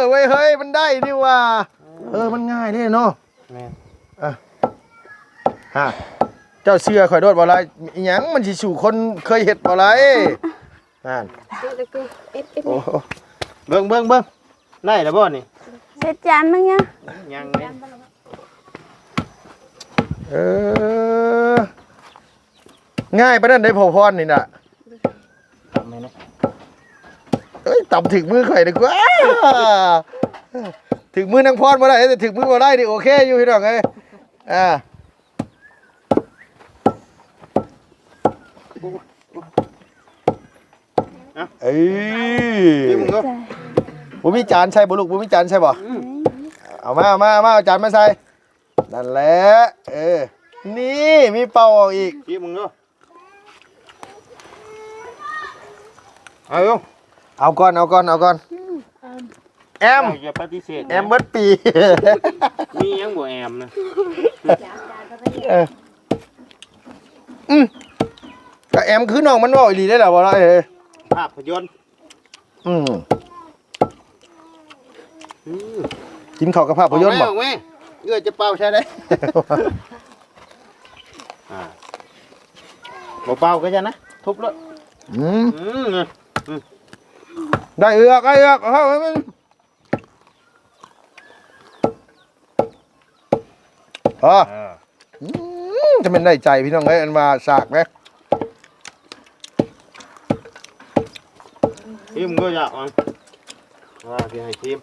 เว้ยเฮ้ยมันได้นี่ว่ามันง่ายเด้เนาะแม่ฮะเจ้าเชื่อข่อยโดดบ่ไรอีหยังมันสิสู่คนเคยเฮ็ดบ่ไรนั่นโอ้เบิ่งได้แล้วบ่นี่เสร็จจานนึงยังง่ายปะนั่นได้พอพรนี่น่ะทำไหมนะต่ำถึงมือข่อยดีกว่าถึงมือนางพรบ่ได้แต่ถึงมือบ่ได้ดิโอเคอยู่พี่น้องเอ้ยบุมีจานใช่บุลูกบุมีจานใช่บ่เอามาเอาจานมาใส่นั่นแหละนี่มีเป่าอีกพี่มึงเนาะเอาก่อนแอมอย่าปฏิเสธแอมเบิดปีมียังบ่แอมนะก็แอมคือน้องมันว่าอีหลีได้หรอบ่ล่ะภาพยนตร์กินข้าวกับภาพยนตร์บ่แม่เอื้อจะเป่าใช่ได้บ่เป่าก็จะนะทุบเลยได้เอือกเข้าจะเป็นได้ใจพี่น้องเอ้ยอันมาสากไหมทีมก็อยากมันว่าพี่ให้ทีม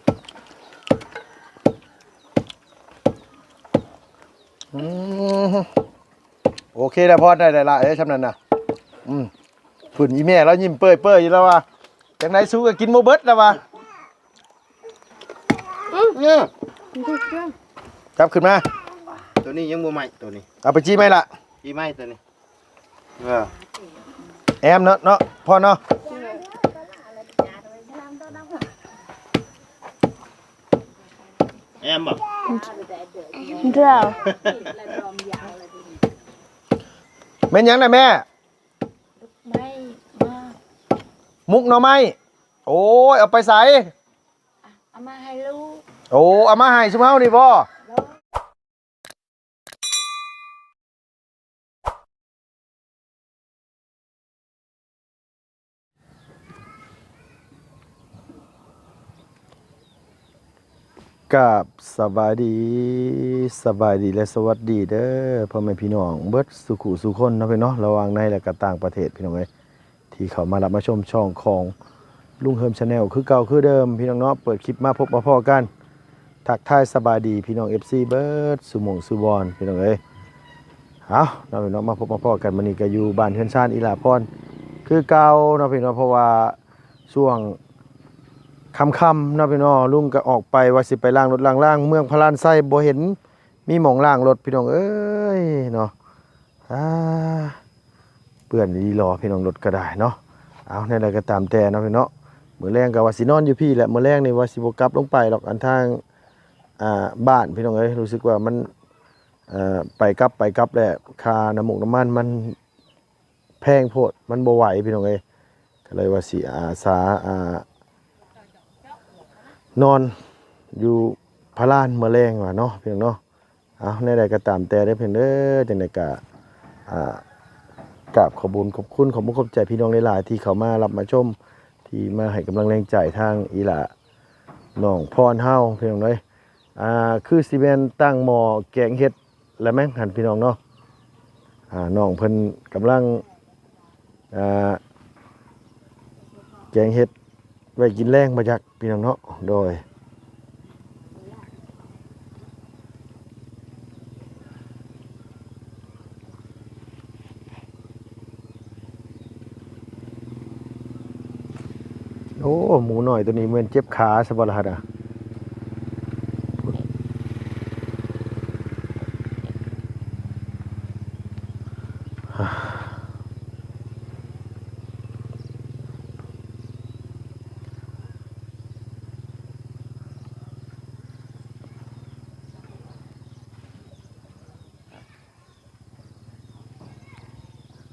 โอเคแล้วพอได้ละชำนาญนะฝุ่นอีแม่แล้วยิ้มเปื่อยอยู่แล้วว่ะจากไหนสู้กับกินโมเบิร์ตแล้วว่ะเนี่ยจับขึ้นมาตัวนี้ยังโมใหม่ตัวนี้เอาไปจี้ไหมล่ะจี้ไหมตัวนี้แอมเนาะพ่อเนาะแอมบ่เจ้าแม่ยังนะแม่มุกหน่อไม้โอ้ยเอาไปใส่เอามาให้ลูกโอ้เอามาให้ซุมเฮานี่บ่กับสบายดีและสวัสดีเด้อพ่อแม่พี่น้องเบิดสุขุสุคนเนาะพี่เนาะระหว่างในและก็ต่างประเทศพี่น้องเอ้ยที่เขามารับมาชมช่องของลุงเฮิมชาแนลคือเก่าคือเดิมพี่น้องเนาะเปิดคลิปมาพบมาพ่อกันทักทายสบายดีพี่น้อง FC เบิดสุมงสุบอนพี่น้องเอ้ยเอาเนาะพี่น้องมาพบมาพ่อกันมื้อนี้ก็อยู่บ้านเฮือนชานอีหลาพรคือเก่าเนาะพี่น้องเพราะว่าช่วงค่ำๆเนาะพี่น้องลุงก็ออกไปว่าสิไปล้างรถล้างเมืองพระลานไส้บ่เห็นมีหม่องล้างรถพี่น้องเอ้ยเนาะเปื้อนดีรอพี่น้องรถก็ได้เนาะเอาในใดก็ตามแต่เนาะพี่เนาะมื้อแรงก็ว่าสินอนอยู่พี่แหละมื้อแรงนี่ว่าสิบ่กลับลงไปหรอกอันทางบ้านพี่น้องเอ้ยรู้สึกว่ามันไปกลับแหละค่าน้ำมันมันแพงโพดมันบ่ไหวพี่น้องเอ้ยก็เลยว่าสิอาสานอนอยู่พระลานเมื่อแรงว่ะเนาะเพียงเนาะเอาในใดก็ตามแต่ได้เพียงเด้อจังได๋ก็กราบขอบคุณขอบใจพี่น้องหลายๆที่เขามารับมาชมที่มาให้กำลังแรงใจทางอีหล่าน้องพรเฮาพี่น้องเอ้ยคือสิแม่นตั้งหม้อแกงเห็ดแล้วแม่งหันพี่น้องเนาะน้องเพิ่นกำลังแกงเห็ดไว้กินแรงมาจากพี่น้องเนาะโดยโอ้หมูหน่อยตัวนี้เหมือนเจ็บขาสบายละฮะ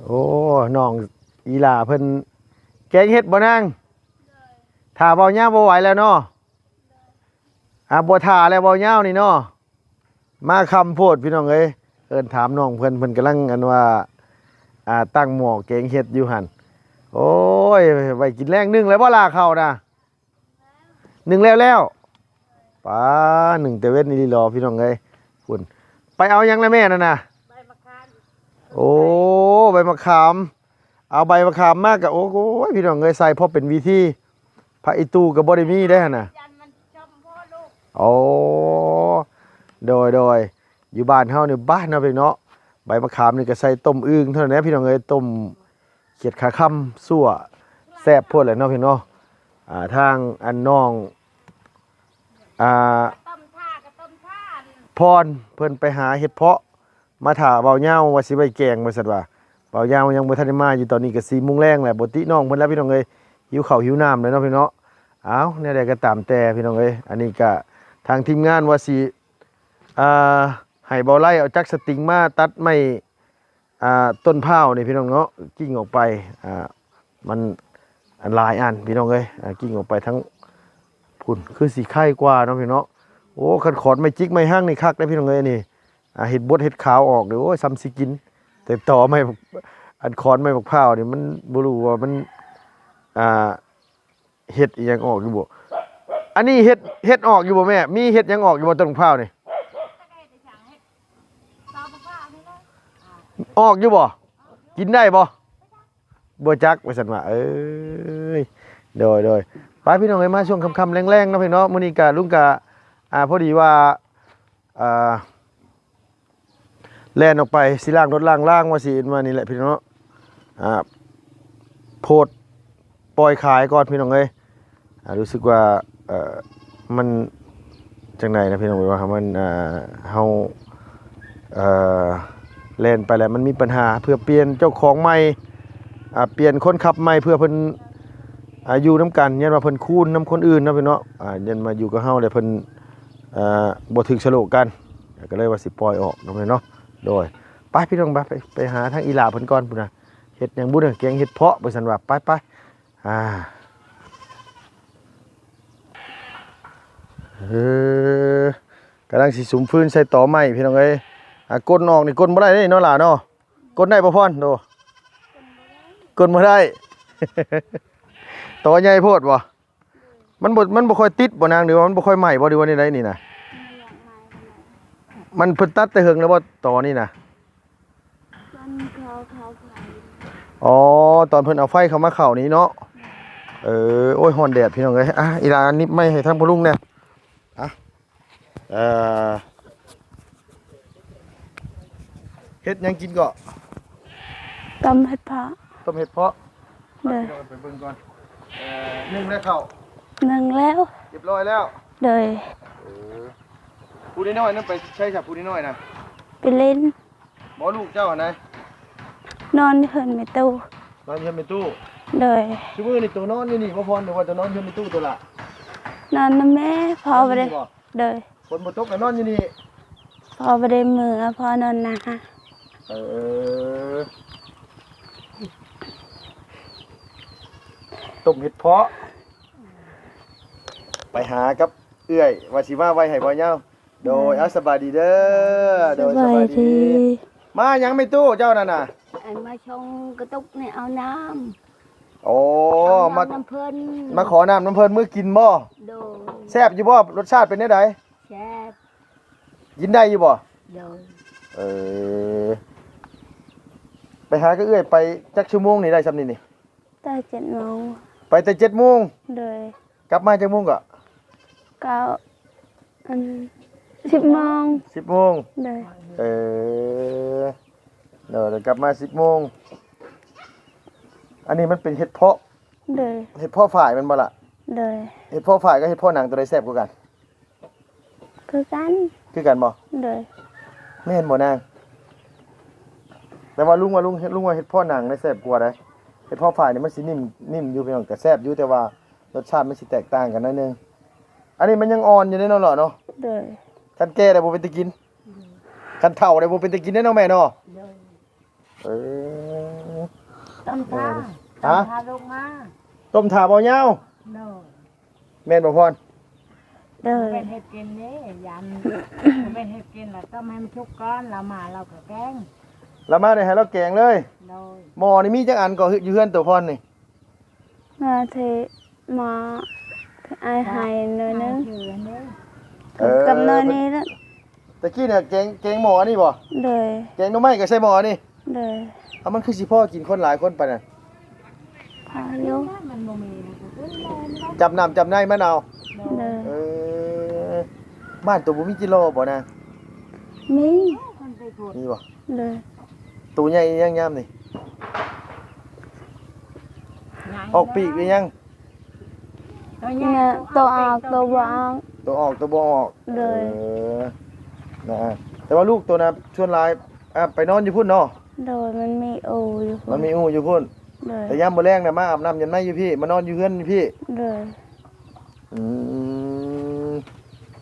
โอ้น้องอีหล่าเพิ่นแกงเห็ดบ่นางถ้าเบาหญ้าบ่ไหวแล้วเนาะ บ่ท่าแล้วเว้ายาวนี่เนาะมาคำโพดพี่น้องเอ้ยเอิ้นถามน้องเพิ่นกำลังอันว่าตั้งหม้อแกงเห็ดอยู่หั่นโอ้ยไว้กินแรงนึ่งแล้วบ่ล่ะข้าวน่ะนึ่งแล้วป้านึ่งแต่เว้นนี่รอพี่น้องเอ้ยพุ่นไปเอายังแล้วแม่นั่นน่ะใบมะขามโอ้ใบมะขามเอาใบมะขามมากกะโอ้โหพี่น้องเอ้ยใส่พอเป็นวิธีพระอีตูก็บ่ได้มีได้หั่นน่ะโอ้โดยอยู่บ้านเฮานี่บ้านเนาะพี่เนาะใบมะขามนี่ก็ใส่ต้มอึ่งเท่านั้นแหละพี่น้องเอ้ยต้มเขียดขาค่ำซั่วแซ่บโพดแหละเนาะพี่เนาะทางอันน้องพรเพิ่นไปหาเห็ดเพาะมาถาเบาเหย้าว่าสิไปแกงว่าซั่นว่าเบาเหย้ายังบ่ทันได้มาอยู่ตอนนี้ก็4:00 นแลงแหละบ่ติน้องเพิ่นแล้วพี่น้องเอ้ยหิวข้าวหิวน้ำเลยเนาะพี่เนาะอ้าวแนวใดก็ตามแต่พี่น้องเอ้ยอันนี้ก็ทางทีมงานว่าสิให้เบาไล่เอาจักรสติงมาตัดไม้ต้นพร้าวนี่พี่น้องเนาะกิ่งออกไปมันอันหลายอันพี่น้องเอ้ยกิ่งออกไปทั้งพุ่นคือสิไข่กว่าเนาะพี่เนาะโอ้คันขอดไม่จิกไม่ห้างนี่คักได้พี่น้องเอ้ยนี่เห็ดบดเห็ดขาวออกเด้อโอ้ยซ้ำสิกินแต่ต่อไม่อันขอนไม่บักพร้าวนี่มันบ่รู้ว่ามันเห็ดอีหยังออกอยู่บ่อันนี้เห็ดออกอยู่บ่แม่มีเห็ดหยังออกอยู่บ่ต้นบักพร้าวนี่ออกอยู่บ่กินได้บ่จักว่าซั่นว่าเอ้ยโดยไปพี่น้องเอ้ยมาช่วงค่ำๆแรงๆเนาะพี่เนาะมื้อนี้ก็ลุงก็พอดีว่าแล่นออกไปสิล้างรถล้างว่าสิมานี่แหละพี่น้องเนาะโพดปล่อยขายก่อนพี่น้องเอ้ยรู้สึกว่ามันจังไดนะพี่น้องว่ามันเฮาเล่นไปแล้วมันมีปัญหาเพื่อเปลี่ยนเจ้าของใหม่เปลี่ยนคนขับใหม่เพื่อเพิ่นอยู่น้ำกันยันว่าเพิ่นคูนน้ำคนอื่นนะพี่เนาะยันมาอยู่กับเฮาเลยเพิ่นบ่ถึกฉลกกันก็เลยว่าสิปล่อยออกน้องเนาะโดยไปพี่น้องไปหาทางอีหลาเพิ่นก่อนพุ่นน่ะเฮ็ดหยังบุญแกงเฮ็ดเพาะว่าซั่นว่าไปกำลังสิสุมฟืนใส่ตอไม้พี่น้องเอ้ยก้นออกนี่ก้นบ่ได้เด้เนาะหล่ะเนาะก้นได้บ่พรโดก้นบ่ได้ ตอใหญ่โพดบ่มันบ่ค่อยติดบ่นางหรือว่ามันบ่ค่อยใหม่บ่ดีว่านี่ได้นี่น่ะมันเพิ่นตัดแต่เหิงแล้วบ่ตอนี่น่ะอ๋อตอนเพิ่นเอาไฟเข้ามาเข้านี้เนาะโอ้ยฮ้อนแดดพี่น้องเอ้ยอีหลานิบไม้ให้ทางพ่อลุงแน่เฮ็ดหยังกินก็ต้มเห็ดเพาะต้มเห็ดเพาะเลยไปเบิ่งก่อนนึ่งแล้วเข้านึ่งแล้วเรียบร้อยแล้วเลยผู้น้อยนั่นไปใช้จับผู้น้อยนะไปเล่นบ่ลูกเจ้าไหนนอนเพิ่นในตู้นอนอยู่ในตู้เลยชั่วโมงนี่ตัวนอนนี่บ่พรหรือว่าตัวนอนอยู่ในตู้ตัวละนอนนำแม่พอบ่ได้เลยฝนบ่ตกก็นอนอยู่นี่พอบ่ได้มือพอนอนนะต้มเห็ดเพาะไปหากับเอื้อยว่าสิมาไว้ให้บ่ยาวโดยสบายดีเด้อโดยสบายดีมายังไม่ตู้เจ้านั่นน่ะมาชงกระตุกนี่เอาน้ำโอ้มาน้ำเพิ่นมาขอน้ำเพิ่นมื้อกินบ่โดแซ่บอยู่บ่รสชาติเป็นจังได๋แซ่บกินได้อยู่บ่โดไปหากับเอื้อยไปจักชั่วโมงนี่ได้ซำนี่ได้7:00 นไปแต่7:00 นเลยกลับมาจักโมงก็10:00 น10:00 นเลยเดี๋ยวกลับมา10:00 นอันนี้มันเป็นเห็ดเพาะเลยเห็ดเพาะฝ่ายมันบ่ล่ะเลยเห็ดเพาะฝ่ายกับเห็ดเพาะหนังตัวใดแซ่บกว่ากันคือกันบ่เลยแม่นบ่นางแต่ว่าลุงว่าเห็ดเพาะหนังได้แซ่บกว่าเด้เห็ดเพาะฝ่ายนี่มันสินิ่มอยู่พี่น้องแต่แซ่บอยู่แต่ว่ารสชาติมันสิแตกต่างกันหน่อยนึงอันนี้มันยังอ่อนอยู่เด้เนาะเนาะคันแก่ได้บ่เป็นตะกินคันเฒ่าได้บ่เป็นตะกินเด้เนาะแม่เนาะต้มท่าลงมาต้มท่าบ่ยาวแม่นบ่พร โดย เป็นเห็ดกินนี่ยันเป็นเห็ดกินแล้วต้องให้มันชุกก้อนเรามาเราก็แกง เรามาได้ให้เราแกงเลย โดย หม้อนี่มีจักอันก็อยู่เฮือนตัวพรนี่ มาเทมาไอายให้หน่อยนึง ชื่อนี่ กับหน่อยนี้แล้ว ตะกี้เนี่ยแกงหม้อนี่บ่ โดย แกงหน่อไม้ก็ใส่หม้อนี่ โดย เอามันคือสิพ่อกินคนหลายคนปานนั้น พายุ มันบ่มีนะก็ขึ้นเลยนะ จับน้ำจับในมันเอา โด โด ย ย เออบ้านตัวบ่มีกิโลบ่นะ มี คนไปขุด มีบ่ โดย ตัวใหญ่ยังยามนี่ออกปีกหรือยัง เนี่ยตัวออกตัวบ่ออก ตัวออกตัวบ่ออก เลย นะแต่ว่าลูกตัวน่ะชวนหลายไปนอนอยู่พุ่นเนาะ โดยมันมีโออยู่ มันมีอู่อยู่พุ่น โดย แต่ยามมื้อแรงน่ะมาอาบน้ำยันไม้อยู่พี่มานอนอยู่เฮือนพี่ โดย อืม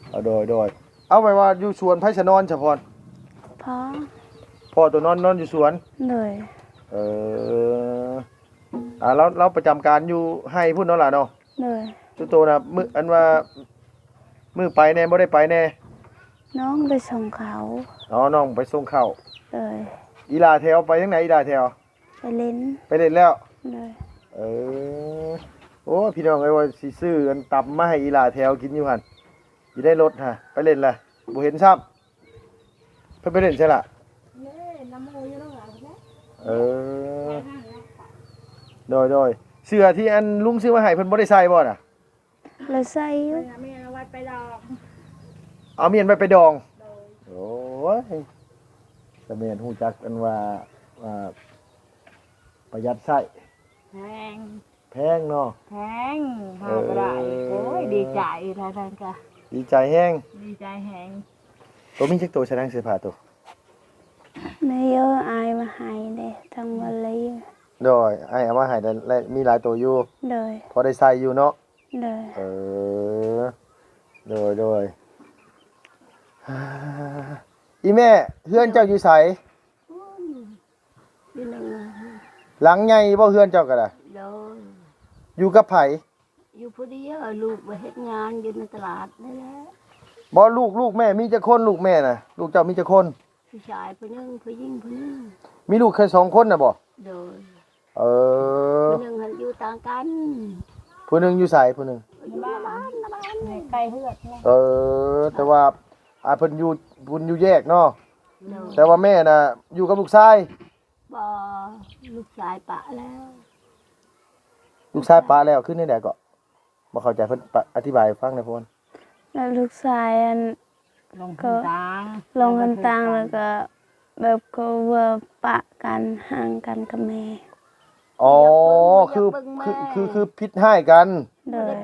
เอาโดยเอาไว้ว่าอยู่สวนไผสะนอนเฉพาะ พอ พ่อตัวนอนอยู่สวน โดย เออเราประจำการอยู่ให้พุ่นเนาะล่ะเนาะ โดย ตัวโตน่ะมื้ออันว่ามื้อไปแน่บ่ได้ไปแน่ น้องไปส่งเขา อ๋อน้องไปส่งข้าว โดย อีหลาแถวไปทางไหนอีหลาแถว ไปเล่น ไปเล่นแล้ว โดย เออโอ้พี่น้องเอ้ยว่าสิซื้อกันตับมาให้อีหลาแถวกินอยู่หั่นสิได้รถฮะไปเล่นล่ะบ่เห็นซ้ำเพิ่นไปเล่นใช่ล่ะ นี่น้ำมูอยู่แล้วเหรอเนี่ย เออโดยเสื้อที่อันลุงซื้อมาให้เพิ่นบ่ได้ใส่บ่น่ะ แล้วใส่อยู่ ไม่เอาไว้ไปดอก เอาเมียนไปดองโอ้ยแต่เมียนฮู้จักกันว่าประหยัดใช้ แพง แพงเนาะ แพงหาบ่ได้โอ้ยดีใจท่าทางกะ ดีใจแฮง ดีใจแหง ตัวมีจักตัวฉะนั้นเสื้อผ้าตัว ไม่เยอะอายมาให้เด้ทั้งวันเลย โดยไอ้เอามาให้ได้และมีหลายตัวอยู่ โดย พอได้ใส่อยู่เนาะ โดย เออโดยอีแม่เฮือนเจ้าอยู่ไส อยู่หนึ่ง หลังใหญ่บ่เฮือนเจ้าก็ได้ โดย อยู่กับไผ อยู่พอดีลูกไปเฮ็ดงานอยู่ในตลาดนี่แหละ บ่ลูกแม่มีจักคนลูกแม่น่ะลูกเจ้ามีจักคน ผู้ชายผู้หนึงผู้หญิงผู้หนึง มีลูกแค่2คนน่ะบ่ โดย เออ ผู้หนึงหันอยู่ต่างกัน ผู้หนึงอยู่ไสผู้หนึง อยู่บ้าน ไก่เหือกเนี่ย เออแต่ว่าเพิ่นอยู่แยกเนาะ โดย แต่ว่าแม่น่ะอยู่กับลูกชาย บ่ลูกชายปะแล้ว ลูกชายปาแล้วขึ้นได้ไดก็บ่เข้าใจเพิ่นอธิบายให้ฟังหน่อยพ่น แล้วลูกชายอัน ลงทุนตัง ลงกันตังแล้วก็แบบเขาว่าปะกันห่างกันกับแม่ อ๋อคือพิษให้กัน โดย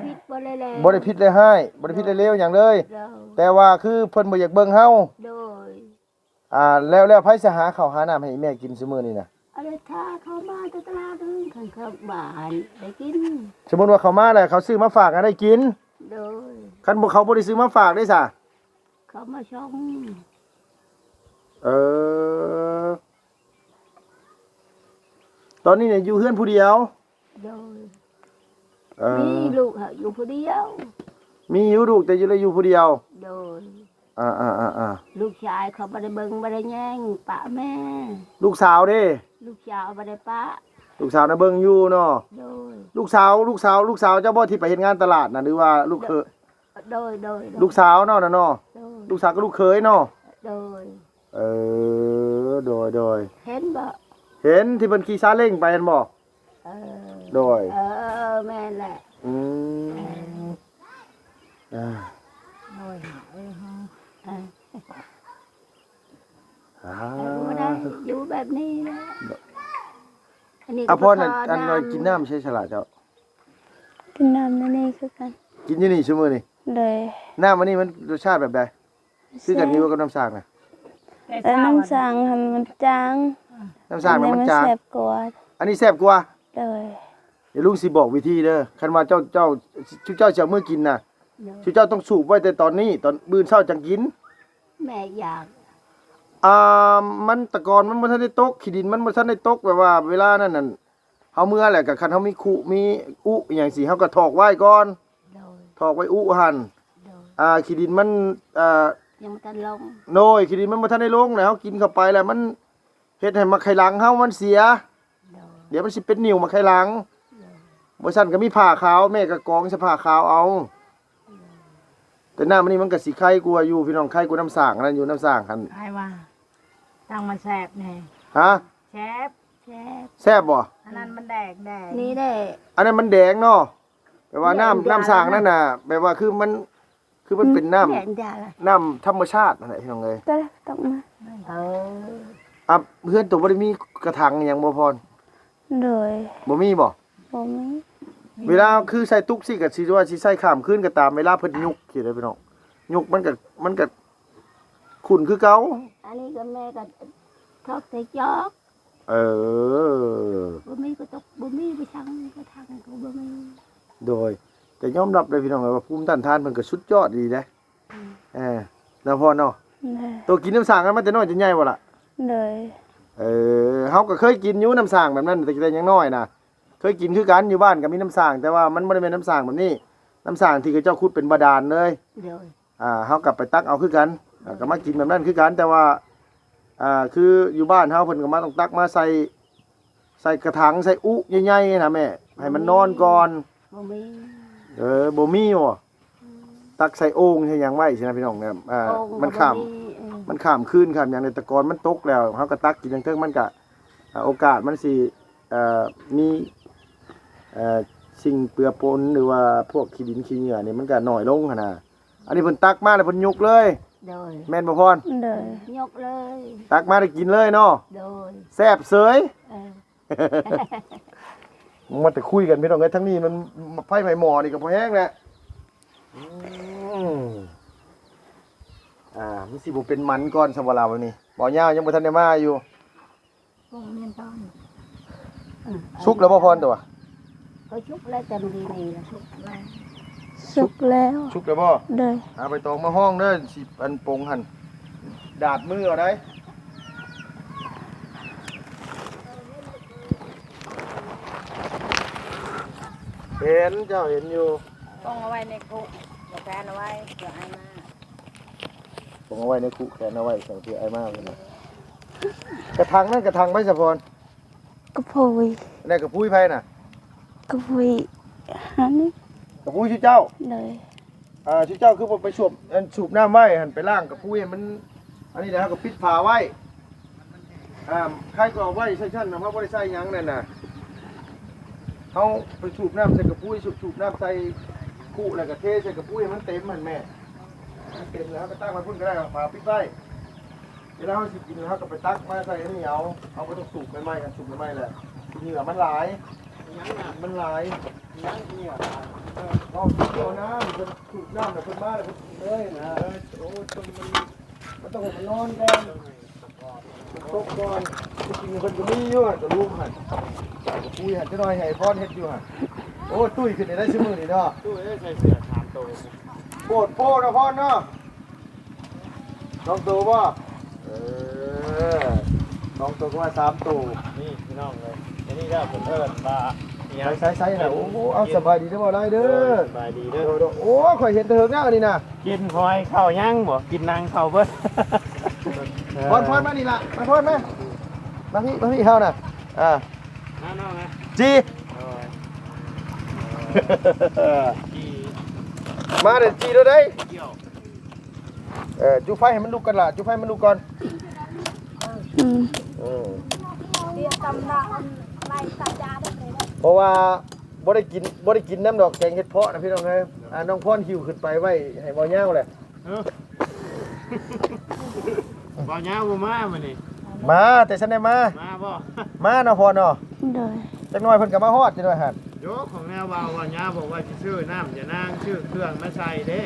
บ่ได้พิษเลยให้บ่ได้พิษเลยเลวหยังเลย โดย แต่ว่าคือเพิ่นบ่อยากเบิ่งเฮา โดย แล้วไผสิหาข้าวหาน้ำให้แม่กินซุมื้อนี่น่ะ อะไรถ้าเขามาที่ตลาดนึงคันเขาบ้านได้กิน สมมุติว่าเขามาแล้วเขาซื้อมาฝากให้ได้กิน โดย คันบ่เขาบ่ได้ซื้อมาฝากได้ซะ เขามาชม เออตอนนี้เนี่ยอยู่เฮือนผู้เดียว โดย เออ มีลูกอยู่ผู้เดียว มีอยู่ลูกแต่อยู่ผู้เดียว โดย อ่า ลูกชายเขาบ่ได้เบิ่งบ่ได้แย่งปะแม่ ลูกสาวเด้ ลูกสาวบ่ได้ปะ ลูกสาวน่ะเบิ่งอยู่เนาะ โดย ลูกสาวเจ้าบ่ที่ไปเฮ็ดงานตลาดน่ะหรือว่าลูกเคย โดย ลูกสาวเนาะน่ะเนาะ โดย ลูกสาวกับลูกเคยเนาะ โดย เออโดย เห็นบ่ เห็นที่เพิ่นขี่ซาเล้งไปหั่นบ่ เออ โดย แม่นแหละ อืมอ่า โอ้ยเออ อ่า บ่ได้อยู่แบบนี้แหละอันนี้ พ่อน่ะ ก็ อันว่ากินน้ำใช่ฉลาดเจ้า กินน้ำนั่นนี่คือกัน กินอยู่นี่ซุมื้อนี่ เลย น้ำอันนี้มันรสชาติแบบใดคือกันอยู่กับน้ำสร้างน่ะ แต่น้ำสังมันจาง น้ำสร้างน่ะมันจาง แซ่บกว่า อันนี้แซ่บกว่า เลย เดี๋ยวลุงสิบอกวิธีเด้อคันว่าเจ้าสิเอามื้อกินน่ะ เลย เจ้าต้องสูบไว้แต่ตอนนี้ตอนมื้อเช้าจังกิน แม่อยาก มันแตะกอนมันบ่ทันได้ตกขี้ดินมันบ่ทันได้ตกแบบว่าเวลานั้นน่ะเฮาเมื่อแหละก็คันเฮามีคุมีอุอหย่างสิเฮาก็ถอกไว้ก่อน โดย ถอกไว้อุหั่น โดย ขี้ดินมันยังบ่ทันลง โน้ยขี้ดินมันบ่ทันได้ลงแล้วกินเข้าไปแล้วมันเฮ็ดให้มะไข่หลังเฮามันเสีย เดี๋ยวมันสิเป็นนิ่วมะไข่หลังบ่ซั่นก็มีผ้าขาวแม่ก็กองใส่ผ้าขาวเอาแต่น้ำมันนี่มันก็สิไข่กลัวอยู่พี่น้องไข่กลัวน้ำสร้างนั่นอยู่น้ำสร้างหั่น ใครว่าตั้งมันแซ่บแน่ ฮะ แซ่บ แซ่บบ่ อันนั้นมันแดกนี่ได้ อันนั้นมันแดงเนาะแปลว่าน้ำสร้างนั่นน่ะแปลว่าคือมันเป็นน้ แดกจ้าล่ะ ำน้ำธรรมชาตินั่นแหละพี่น้องเอ้ย ก็ได้ต้องมา เออ เพื่อนตัวบ่ได้มีกระถางหยังบ่พร โดย บ่มีบ่ บ่มี เวลาคือใส่ตุ๊กสิก็สิว่าสิใส่ข้ามคืนก็ตามเวลาเพิ่นยุกสิได้พี่น้องยุกมันก็ขุ่นคือเก่า อันนี้ก็แม่ก็ทอกใส่จอก เออ บ่มีก็ตกบ่มีไปทางก็ทางก็บ่มี โดยแต่ยอมรับเลยพี่น้องว่าภูมิต้านทานเพิ่นก็สุดยอดดีนะแล้วพอเนาะ ได้ ตัวกินน้ำสร้างกันมาแต่น้อยจนใหญ่บ่ล่ะ โดย เฮาก็เคยกินอยู่น้ำสร้างแบบนั้นแต่ยังน้อยนะเคยกินคือกันอยู่บ้านก็มีน้ำสร้างแต่ว่ามันบ่ได้เป็นน้ำสร้างแบบนี้น้ำสร้างที่เขาเจ้าขุดเป็นบาดาลเลย เดี๋ยว เฮากลับไปตักเอาคือกันก็มากินแบบนั้นคือกันแต่ว่าคืออยู่บ้านเฮาเพิ่นก็มาต้องตักมาใส่กระถางใส่อุใหญ่ๆนะแม่ให้มันนอนก่อน บ่มี บ่มีบ่ตักใส่โอ่งใช่หยังไว้ใช่นะพี่น้องเนี่ยมันข้ามคืนข้ามหยังในตะกอนมันตกแล้วเฮาก็ตักกินจังเทิงมันก็โอกาสมันสิมีสิ่งเปื้อปนหรือว่าพวกขี้ดินขี้เหงื่อนี่มันก็น้อยลงหั่นน่ะอันนี้เพิ่นตักมาแล้วเพิ่นยุกเลย โดย แม่นบ่พร โดย ยกเลย ตักมาได้กินเลยเนาะ โดย แซ่บเสย เออ มันแต่คุยกันพี่น้องเอ้ยทั้งนี้มันไผไหม้หม้อนี่ก็พอแห้งแหละมันสิบ่เป็นมันก่อนสำหรับเราวันนี้บ่ยาวยังบ่ทันได้มาอยู่ คงเมียนต้น สุกแล้วบ่พรตัว ก็ชุบแล้วแต่ดีนี่ละชุบแล้ว สุกแล้ว สุกแล้วบ่ โดย ไปตองมาห้องเด้อสิอันปงหั่นดาดมือเอาได้เห็นเจ้าเห็นอยู่ ต้องเอาไว้ในคุกอย่าแฟนเอาไว้เดี๋ยวไอ้มา ผมเอาไว้ในคุแขนเอาไว้ใส่ที่ไอ้มากเลยนะกระถางนั่นกระถางไม้สะพอน กระพุ้ย นี่กระพุ้ยไผ่น่ะ กระพุ้ยหันนี่ กระพุ้ยชื่อเจ้า โดย ชื่อเจ้าคือผมไปสูบน้ำไว้หันไปล่างกระพุ้ยให้มันอันนี้เดี๋ยวเราก็ปิดฝาไว้ใครก็เอาไว้ใช่ชั้นนะเพราะว่าได้ใส่หยังนั่นน่ะเขาไปสูบน้ำใส่กระพุ้ยสูบน้ำใส่คู่แล้วก็เทใส่กระพุ้ยให้มันเต็มมันแม่มันเต็มแล้วก็ตั้งไว้พุ่นก็ได้ฝาปิดไว้เวลาเขาสิกินเขาก็ไปตักมาใส่อันนี้เอาไปต้องสูบไม่กันสูบไม่แหละเหงื่อมันหลายมันหลายเอาเกี่ยวน้ำจะสูบน้ำแต่เพิ่นมาเลยเพิ่นเลยนะโอ้จนมันต้องมันนอนก่อนตกก่อนจริงๆเพิ่นก็มีอยู่จะรู้หันจะคุยหันจะน้อยให้พรเฮ็ดอยู่หันโอ้ตุ้ยขึ้นได้ชั่วโมงนี่เนาะตุ้ยใส่เสื้อ3ตัวโปดโปนะพรเนาะน้องตัวบ่น้องตัวก็ว่า3ตัวนี่พี่น้องเลยอันนี้ก็ผมเอิ้นว่าใส่น่ะโอ้เอาสบายดีเด้อบ่ได้เด้อสบายดีเด้อโอ้ข่อยเห็นเถิงแล้วนี่น่ะ กินคอยข้าวยังบ่กินนางข้าวเบิด พรมานี่ล่ะมาพรมาพี่เฮาน่ะน้องนะ จีมาเด้อจีเด้อได้จุไฟให้มันลุกกันล่ะจุไฟมันลุกก่อน เดี๋ยวตำนานไล่ตายาได้เลยนะ เพราะว่าบ่ได้กินน้ำดอกแกงเห็ดเพาะนะพี่น้องเอ้ยน้องพรหิวขึ้นไปไว้ให้บ่ยาวแหละ บ่ยาวบ่มามื้อนี้ มาแต่ฉันได้มา มาบ่ มาน้องพรเนาะ โดย จักหน่อยเพิ่นก็มาฮอดจักหน่อยหั่น โยกของแนวว่าบ่ยาวบอกว่าสิซื้อน้ำอย่านางซื้อเครื่องมาใส่เด้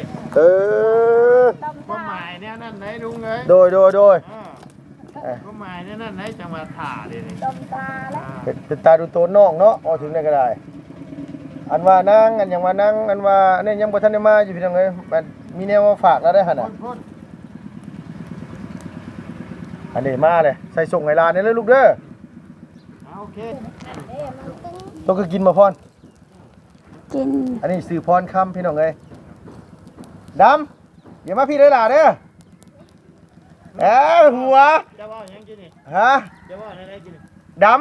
ความหมายแนวนั้นไหนลุงเอ้ย โดยความหมายแนวนั้นไหนจังหวัดถ่าเด้นี่ ตำตาแล้ว เป็นตาดูโตนน้องเนาะเอาถึงได้ก็ได้อันว่านางอันหยังว่านางอันว่าอันนี้ยังบ่ทันได้มาอยู่พี่น้องเอ้ยมันมีแนวมาฝากแล้วได้หั่นน่ะ พ่น อันนี้มาเลยใส่ส่งให้หลานนี่เลยลูกเด้อ โอเค ต้องก็กินมาพร กิน อันนี้สื่อพรคำพี่น้องเอ้ยด อย่ามาพี่เลยล่ะเด้อหัว จะว่าหยังกินนี่ ฮะ จะว่าอะไรกินนี่ ด ดำ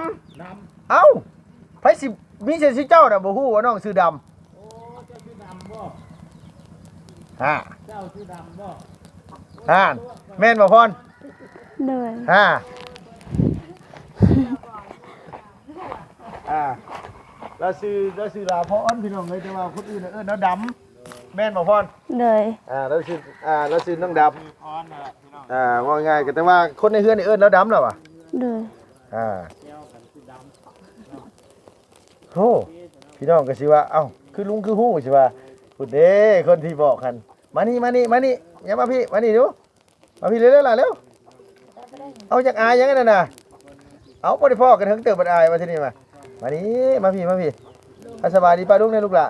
ำเอ้าไผสิมีเสียสิเจ้าน่ะบ่ฮู้ว่าน้องชื่อด โอ้เจ้าชื่อดำบ่ ำฮะ เจ้าชื่อดำบ่ ฮ่าแม่นบ่พร โดย ฮ่าเราซื้อลาพรพี่น้องเอ้ยแต่ว่าคนอื่นน่ะน้าดำแม่นบ่พร โดย เราซื้อน้องด ออนน่ะพี่น้อง ำว่าง่ายก็แต่ว่าคนในเฮือนนี่น้าดำแล้วว่ะ โดย เจ้ากันชื่อดำ โอ้พี่น้องก็สิว่าเอ้าคือลุงคือฮู้สิว่าพูดเด้คนที่บอกกันมานี่อย่ามาพี่มานี่ดูมาพี่เร็วๆล่ะเร็วเอาจากอายยังไงน่ะเอาบ่ได้พ่อกันถึงเติบบ่อายมาที่นี่มานี่มาพี่สบายดีป้าลุงเนี่ยลูกล่ะ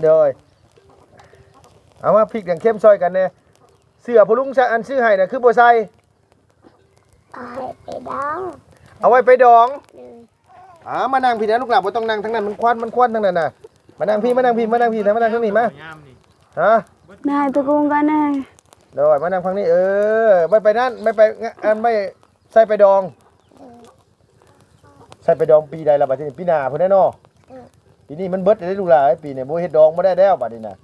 เด้อเอามาพริกอย่างเข้มซอยกันเนี่ยเสื้อผู้ลุงอันซื้อให้น่ะคือบ่ใส่เอาไว้ไปดองมานั่งพี่นะลูกหลานบ่ต้องนั่งทั้งนั้นมันควันทั้งนั้นน่ะมานั่งพี่มานั่งทางนี้มา ยามนี่ ฮะ นายตะกุงกันแน่ เดี๋ยวมานั่งฟังนี่ไม่ไปนั่นไม่ไปไม่ใส่ไปดองใส่ไปดองปีใดละบัดนี้ปีหน้าพุ่นแน่นอปีนี้มันเบิดได้ลูกหลานปีนี้บ่เฮ็ดดองบ่ได้แล้วบัดนี้น่ะ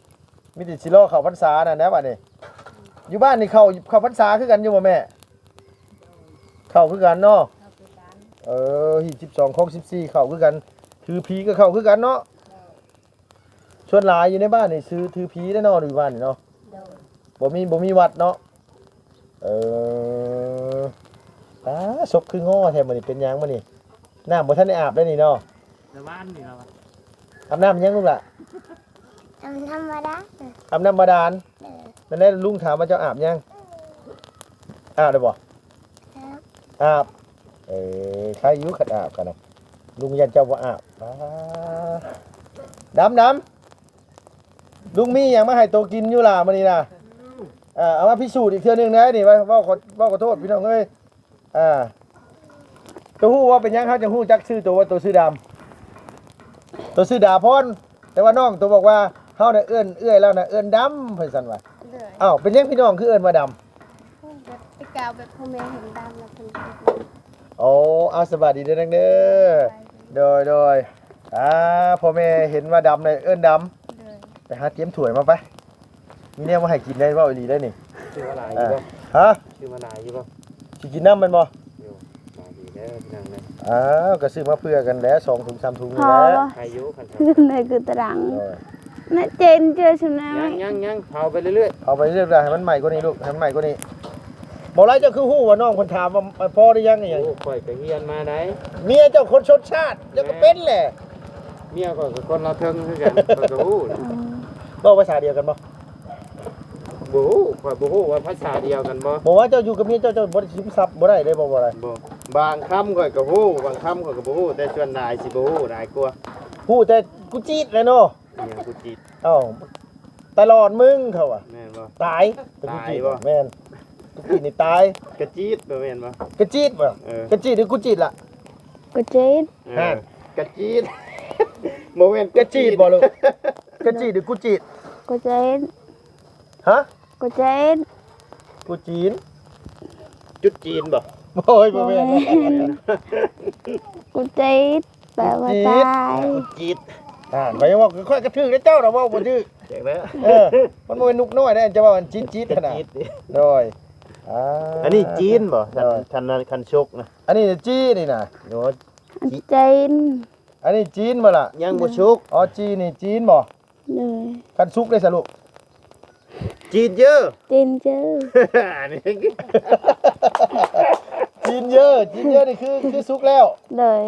มีแต่สิรอเข้าพรรษาน่ะนะบัดนี้อยู่บ้านนี่เข้าพรรษาคือกันอยู่บ่แม่เข้าคือกันเนาะที่12ของ14เข้าคือกันถือผีก็เข้าคือกันเนาะชวนหลายอยู่ในบ้านนี่ซื้อถือผีได้เนาะอยู่บ้านนี่เนาะบ่มีวัดเนาะศพคืองอแท้มื้อนี้เป็นหยังมื้อนี้น้ำบ่ทันได้อาบได้นี่เนาะ ในบ้านนี่เรา อาบน้ำยังลูกล่ะ ธรรมดา อาบน้ำบาดาลนั่นแหละลุงถามว่าเจ้าอาบยังอาบได้บ่อาบใครอยู่ขัดอาบกันนะลุงยันเจ้าบ่อาบดำลุงมีหยังมาให้โตกินอยู่ล่ะมื้อนี้น่ะเอามาพิสูจน์อีกเทื่อนึงนะนี่ว่าขอโทษพี่น้องเอ้ยตัวฮู้ว่าเป็นหยังเฮาจะฮู้จักชื่อตัวว่าตัวชื่อดำตัวชื่อดาพรแต่ว่าน้องตัวบอกว่าเฮาน่ะเอื้อยแล้วน่ะเอิ้นดำเพิ่นซั่นว่าอ้าวเป็นหยังพี่น้องคือเอิ้นว่าดำ ไปกาวแบบพ่อแม่เห็นดำแล้วเพิ่น โอ้เอาสวัสดีเด้อนังเด้อโดยพ่อแม่เห็นว่าดำเลยเอิ้นดำไปหาเตรียมถ้วยมาไปมีแนวมาให้กินได้บ่อีหลีได้นี่ ชื่อว่าหลายอยู่บ่ ฮะ ชื่อว่าหลายอยู่บ่ สิกินน้ำมันบ่ อยู่หลายดีเด้อพี่น้องนะ ก็ซื้อมาเพื่อกันแล้ว2ถุง3ถุง พ นี่ อ แหละ บ่ ใครอยู่คัน ในคือตรัง โดย น่ะเจนเจอชุนะ ยังเผาไปเรื่อย เอาไปเรื่อยๆให้มันใหม่กว่านี้ลูกให้มันใหม่กว่านี้บ่ไรเจ้าคือฮู้ว่าน้องเพิ่นถามว่าพอหรือยังนี่หยัง ๆโอ้ข่อยก็เฮียนมาได้ เมียเจ้าคนชนชาติเจ้าก็เป็นแหละ เมียข่อยก็คนเราเทิงคือกันข่อยก็ฮู้ เว้าภาษาเดียวกันบ่ บ่ฮู้ข่อยบ่ฮู้ว่าภาษาเดียวกันบ่ บอกว่าเจ้าอยู่กับเมียเจ้าบ่ได้สิมทรัพย์บ่ได้เลยบ่อะไร บ่บางคำข่อยก็ฮู้บางคำข่อยก็บ่ฮู้แต่ส่วนหลายสิบ่ฮู้หลายกว่า ฮู้แต่กูจีดเลยเนาะ อีหยังกูจิต เอ้าตลอดมึงเขาอ่ะ แม่นบ่ ตายแต่กูจีด ตายบ่ แม่นกูจีดนี่ตาย กระจิตบ่แม่นบ่ กระจีดบ่ เออ กระจีดหรือกูจีดล่ะ ก็เจน กระจิตบ่แม่น กระจีดบ่ลูกกระจีดหรือกูจีด ก็เจน ฮะ ก็เจน กูจีน จุดจีนบ่ โอ้ยบ่แม่น ก็เจนแปลว่าตาย จิต ไปว่าค่อยกระทือเจ้าน่ะเว้าบ่ชื่อ แจกแล้ว มันบ่แม่นนุกน้อยได้จะว่ามันจีดๆขนาด จิตดิ โดย อันนี้จีนบ่คันชกนะ อันนี้จีนี่น่ะ โอ้ เจน อันนี้จีนบ่ล่ะ ยังบ่ชก อ๋อจีนี่จีนบ่ เลย คันสุกได้สรุป จีนเยอะ เจนเจอ อันนี้ จีนเยอะนี่คือสุกแล้ว เลย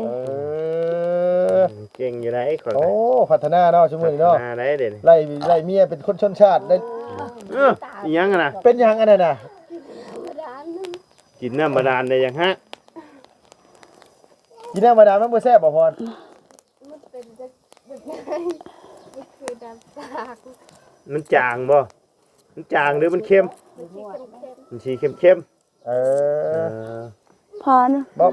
เก่งอยู่ไหนขอ โอ้พัฒนาเนาะชั่วโมงนี้เนาะ มาได้เด่น ไล่เมียเป็นคนชนชาติได้ ยังนะ เป็นหยังอันนั้นน่ะ กินน้ำบาดาลได้ยังฮะ กินน้ำมาดามมันบ่แซ่บบ่พร มันจางบ่มันจางหรือมันเค็มมันสีเข้ม เออ พอนะ บ่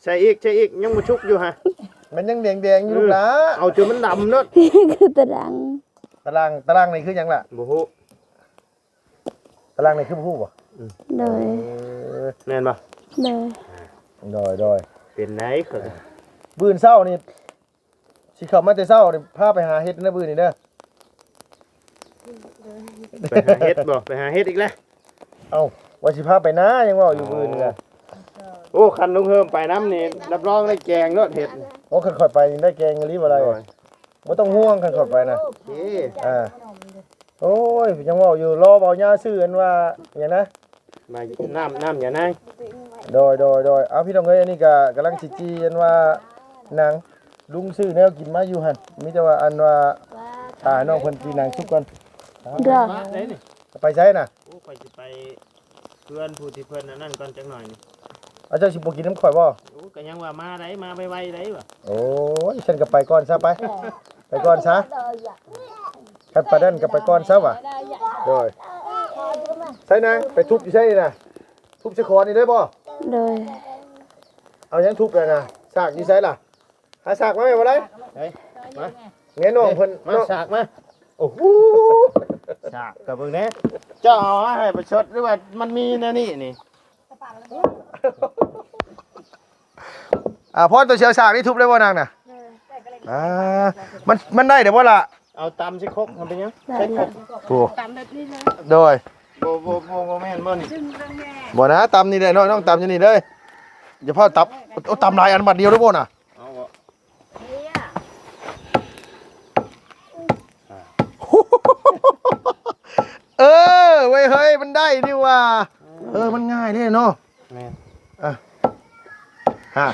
ใช่อีกยังบ่ชุกอยู่ฮะ มันยังแดงๆอยู่ลูกหลา เอาจนมันดำเนาะ คือตรัง ตารางนี่คือหยังล่ะ บ่ฮู้ ตารางนี่คือฮู้บ่ โดย แม่นบ่ โดย เป็นไหนเขิน บื้นเช้านี่สิเข้ามาแต่เช้านี่พาไปหาเฮ็ดนะบื้นนี่เด้อ ไปหาเฮ็ดบ่ไปหาเฮ็ดอีกแล้ว เอ้าว่าสิพาไปนายังเว้าอยู่บื้นนี่ล่ะ โอ้คันลุงเฮิมไปน้ำนี่รับรองได้แกงเนาะเฮ็ด โอ้คันข่อยไปนี่ได้แกงอีหลีบ่ได้บ่ต้องห่วงคันข่อยไปนะ โอเค โอ้ยยังเว่าอยู่รอเบาหญ้าซื้ออันว่าอย่างนะ มาน้ำอย่านาย โดยเอาพี่น้องเอ้ยอันนี้ก็กำลังจิจีอันว่าหนังลุงซื้อแนวกินมาอยู่หั่นมีแต่ว่าอันว่าน้องเพิ่นกินหนังชุบก่อน เด้อ มาได้นี่ ไปใช้น่ะ โอ้ไปสิไปเพื่อนผู้ที่เพิ่นอันนั่นก่อนจักหน่อยนี่ เอาเจ้าสิบ่กินน้ำข่อยบ่ โอ้ก็ยังว่ามาได้มาไวๆได้บ่ โอ้ยฉันก็ไปก่อนซะไปก่อนซะคันไปนั่นก็ไปก่อนซะว่ะโดยใช่นางไปทุบอยู่ใช่น่ะทุบชะคอนี่ได้บ่ โดย เอายังทุบเลยน่ะซากอยู่ไสล่ะหาซากมาแม่บ่ได้ เฮ้ยมา แง่น้องเพิ่น มาฉากมาโอ้โหฉากกับเบิ่งแหน่เจ้าเอาให้ประชดหรือว่ามันมีแนวนี้นี่ พ่อตัวเชียวฉากนี่ทุบได้บ่นางน่ะมันได้เดี๋ยวบ่ล่ะ เอาตำสิครกมันเป็นยัง ได้เลย โอ้ ตามแบบนี้เลย โดย บ่แม่นบ่นี่ ซึ่งเรื่องแม่ บ่นะตำนี่เลยน้องตำอยู่นี่เลยอย่าพอตับโอ้ตำหลายอันบัดเดียวได้บ่น่ะ เอาบ่ เออเว้ยเฮ้ยมันได้นี่ว่ามันง่ายเด้เนาะ แม่น ฮะ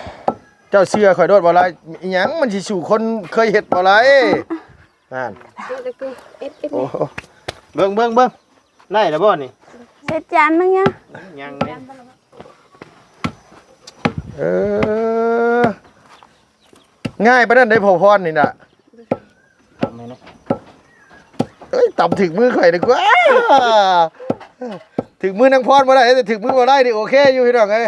เจ้าเชื่อข่อยโดดบ่ไรอิหยังมันสิสู่คนเคยเฮ็ดบ่ไรนั่นโอ้ เบิ่งได้แล้วบ่นี่ เสร็จจานนึงยัง ยังนี่ ง่ายปานนั้นได้พอพรนี่น่ะ ตำให้นะ เอ้ยต่ำถึงมือข่อยดีกว่าถึงมือนางพรบ่ได้แต่ถึงมือบ่ได้นี่โอเคอยู่พี่น้องเอ้ย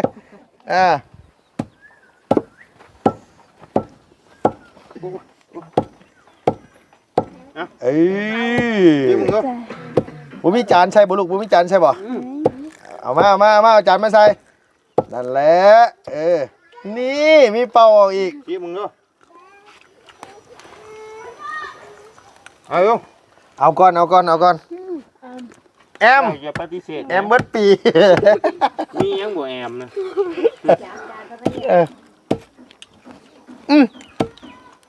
เอ้ย นี่มึงก็ บ่มีจานใช่บ่ลูกบ่มีจานใช่บ่เอามาเอาจานมาใส่นั่นแหละนี่มีเป่าออกอีก พี่มึงก็เอาลง เอาก่อนแอม อย่าปฏิเสธ แอมเบิดปี มียังบ่แอมนะ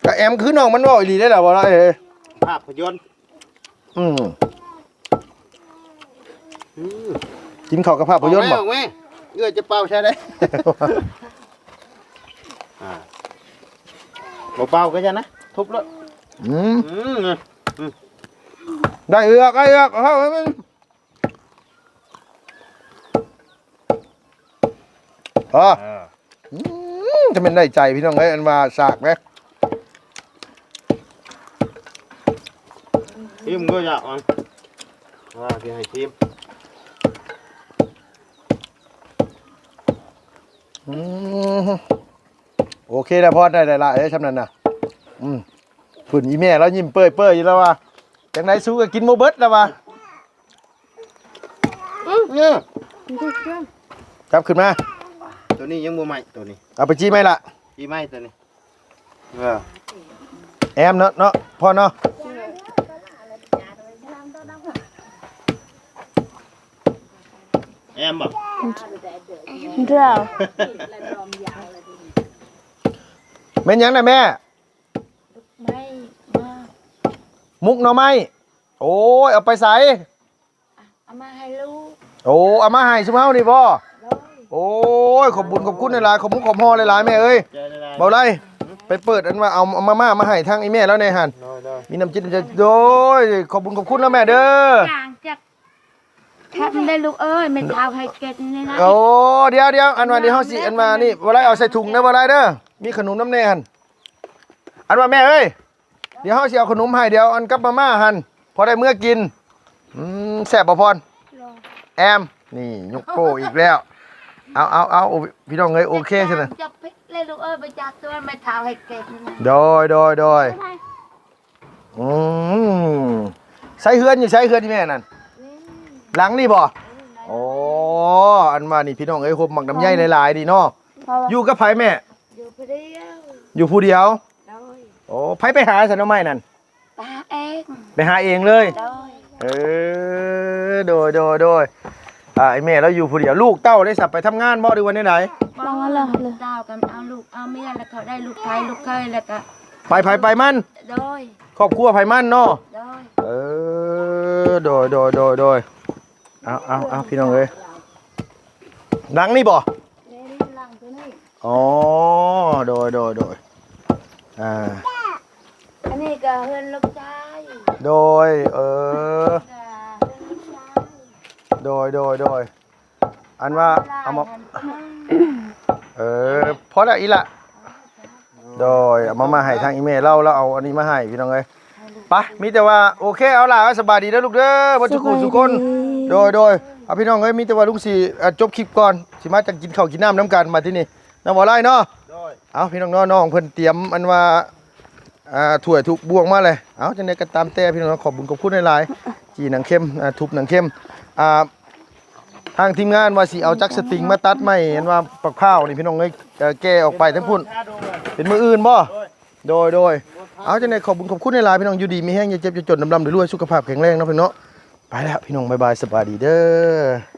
ก็แอมคือน้องมันเว้าอีหลีได้ล่ะบ่ล่ะภาพยนตร์ กินข้าวกับภาพยนตร์บ่ ออกแม่เอื้อจะเป่าใช่ได้บ่เป่าก็จะนะทุบเลย ได้เอือกเอาเข้าให้มันจะเป็นได้ใจพี่น้องเอ้ยอันว่าสากไหม ทีมก็อยากมันว่าที่ให้ทีม โอเคแล้วพอได้ละชำนาญนะฝุ่นอีแม่แล้วยิ้มเปื่อยอยู่แล้วว่ะจังไหนสู้กับกินโมเบิร์ตแล้วว่ะ เนี่ย จับขึ้นมา ตัวนี้ยังบ่ใหม่ตัวนี้ เอาไปจี้ไหมล่ะ อีใหม่ตัวนี้ แอมเนาะพ่อเนาะ แอมบ่ เด้อ แม่นยังนะแม่ ไม่มา มุกหน่อไม้โอ้ยเอาไปใส่ เอามาให้ลูก โอ้เอามาให้ซุมเฮานี่บ่โอ้ยขอบบุญขอบคุณหลายๆขอบมุกขอบฮอหลายๆแม่เอ้ยเบาไรไปเปิดอันว่าเอามาม่ามาให้ทางอีแม่แล้วในหันมีน้ำจิ้มจะโดยขอบบุญขอบคุณนะแม่เด้อ จางจากแค่ได้ลูกเอ้ยไม่เท้าให้เก็ตนี่นะ โอ้เดี๋ยวอันว่าเดี๋ยวเฮาสิอันมานี่บ่ไรเอาใส่ถุงนะบ่ไรเด้อมีขนมน้ำแน่หันอันว่าแม่เอ้ยเดี๋ยวเฮาสิเอาขนมให้เดี๋ยวอันกับมาม่าหันพอได้เมื่อกินแซ่บบ่พรแอมนี่ยกโป้อีกแล้วเอาพี่น้องเอ้ยโอเคใช่ไหม จะพิเลยลูกเอ้ยไปจากตัวไม่เท้าให้เก็ตนี่นะ โดยใช้เฮือนอยู่ใช้เฮือนที่แม่นั่นหลังนี่บ่ โอ้อันว่านี่พี่น้องเอ้ยโฮมหมักน้ำใยหลายๆดีเนาะ เพราะว่า อยู่กับไผแม่ อยู่พอดียว อยู่ผู้เดียว โดย โอ้ไผไปหาซะเนาะไม้นั่น ตาเอง ไปหาเองเลย โดย โดยไอ้แม่เราอยู่ผู้เดียวลูกเต้าได้สับไปทำงานบ่หรือวันไหน ลองมาเลยเลย เจ้ากันเอาลูกเอาเมียแล้วเขาได้ลูกชายลูกเคยแล้วก็ ไปมัน โดย ครอบครัวไผมันเนาะ โดย โดยเอาพี่น้องเอ้ยดังนี่บ่ นี่หลังตัวนี้ อ๋อโดยอันนี้ก็เฮือนลูกชาย โดยก็เฮือนลูกชาย โดยอันว่าเอามาพอแล้วอีละโดยเอามาให้ทางอีเมลเราเอาอันนี้มาให้พี่น้องเอ้ยไปมีแต่ว่าโอเคเอาล่ะสบายดีนะลูกเด้อบ่ทุกคนทุกคนโดยเอาพี่น้องเอ้ยมีแต่ว่าลุงสิจบคลิปก่อนสิมาจังกินข้าวกินน้ำกันมาที่นี่น้ำบ่ไล่เนาะเอาพี่น้องน้องเพิ่นเตรียมอันว่าถ้วยทุกบวงมาเลยเอาจังได๋ก็ตามแต่พี่น้องขอบคุณขอบคุณหลายๆจีหนังเข้มทุบหนังเข้มทางทีมงานว่าสิเอาจักสติงมาตัดไม้เห็นว่าปักข้าวนี่พี่น้องเอ้ยแก้ออกไปทั้งพุ่นเป็นมืออื่นบ่โดยเอาจังได๋ขอบคุณขอบคุณหลายๆพี่น้องอยู่ดีมีแห้งอย่าเจ็บอย่าจนดำๆรวยๆสุขภาพแข็งแรงเนาะพี่น้องไปแล้วพี่น้องบ๊ายบายสบายดีเด้อ